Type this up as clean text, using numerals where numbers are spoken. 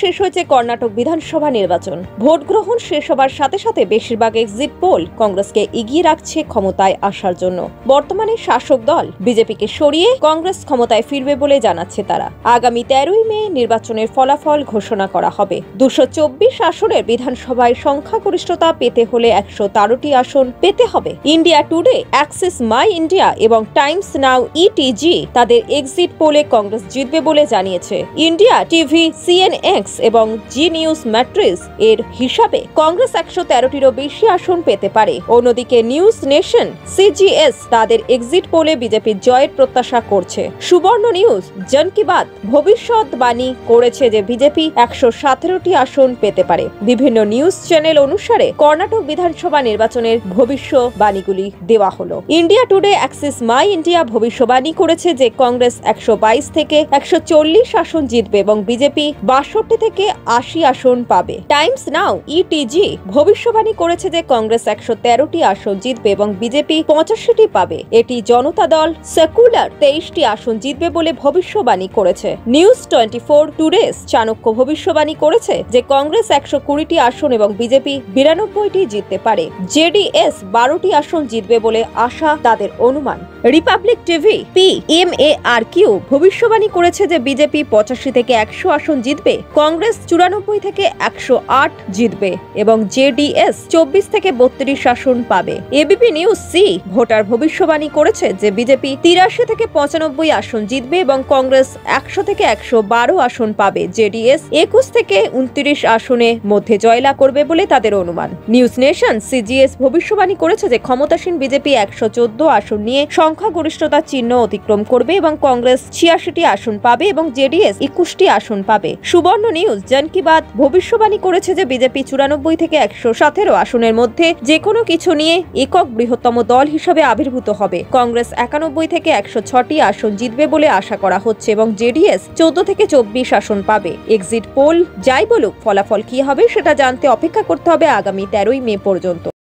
শেষ হয়েছে কর্ণাটক বিধানসভা নির্বাচন। ভোট গ্রহণ শেষ হবার সাথে সাথে বেশিরভাগ এক্সিট পোল কংগ্রেসকে এগিয়ে রাখছে ক্ষমতায় আসার জন্য। বর্তমানে শাসক দল বিজেপিকে সরিয়ে কংগ্রেস ক্ষমতায় ফিরবে বলে জানাচ্ছে তারা। আগামী 13ই মে নির্বাচনের ফলাফল ঘোষণা করা হবে। 224 আসনের বিধানসভায় সংখ্যাগরিষ্ঠতা পেতে হলে 113টি আসন পেতে হবে। India today, Axis my India এবং টাইমস নাও ইটিজি তাদের এক্সিট পোলে কংগ্রেস জিতবে বলে জানিয়েছে। ইন্ডিয়া টিভি, সিএনএক্স এবং জি নিউজ ম্যাট্রিক্স এর হিসাবে কংগ্রেস 113টিরও বেশি আসন পেতে পারে। অন্যদিকে নিউজ নেশন, সিজিএস তাদের এক্সিট পোলে বিজেপির জয়ের প্রত্যাশা করছে। সুবর্ণ নিউজ, জন কি বাত ভবিষ্যৎবাণী করেছে যে বিজেপি 117টি আসন পেতে পারে। বিভিন্ন নিউজ চ্যানেল অনুসারে কর্ণাটক বিধানসভা নির্বাচনের ভবিষ্যৎবাণীগুলি দেওয়া হলো। India today, Axis my India ভবিষ্যৎবাণী করেছে যে কংগ্রেস 122 থেকে 140 আসন জিতবে এবং বিজেপি 62 থেকে 80 আসন পাবে। টাইমস নাও ইটিজি ভবিষ্যৎবাণী করেছে যে কংগ্রেস 113টি আসন জিতবে এবং বিজেপি 85টি পাবে। এটি জনতা দল সেকুলার 23টি আসন জিতবে বলে ভবিষ্যৎবাণী করেছে। নিউজ 24 টুডেস চাণক্য ভবিষ্যৎবাণী করেছে যে কংগ্রেস 120টি আসন এবং বিজেপি 92টি জিততে পারে। জেডিএস 12টি আসন জিতবে বলে আশা তাদের অনুমান। রিপাবলিক টিভি পিএমএআরকিউ ভবিষ্যৎবাণী করেছে যে বিজেপি 85 থেকে 100 আসন জিতবে, কংগ্রেস 94 থেকে 108 জিতবে এবং জেডিএস 24 থেকে 32 আসন পাবে। এবিপি নিউজ সি ভোটার ভবিষ্যৎবাণী করেছে যে বিজেপি 83 থেকে 95 আসন জিতবে এবং কংগ্রেস 100 থেকে 112 আসন পাবে। জেডিএস 21 থেকে 29 আসনের মধ্যে জয়লাভ করবে বলে তাদের অনুমান। নিউজ নেশন সিজিএস ভবিষ্যৎবাণী করেছে যে ক্ষমতাসীন বিজেপি 114 আসন নিয়ে সংখ্যাগরিষ্ঠতার চিহ্ন অতিক্রম করবে এবং কংগ্রেস 86টি আসন পাবে এবং জেডিএস 21টি আসন পাবে। সুবর্ণ নিউজ, জন কি বাত ভবিষ্যৎবাণী করেছে যে বিজেপি 94 থেকে 117 আসনের মধ্যে যে কোনো কিছু নিয়ে একক বৃহত্তম দল হিসেবে আবির্ভূত হবে। কংগ্রেস 91 থেকে 106টি আসন জিতবে বলে আশা করা হচ্ছে এবং জেডিএস 14 থেকে 24 আসন পাবে। এক্সিট পোল যাই বলুক, ফলাফল কি হবে সেটা জানতে অপেক্ষা করতে হবে আগামী 13ই মে পর্যন্ত।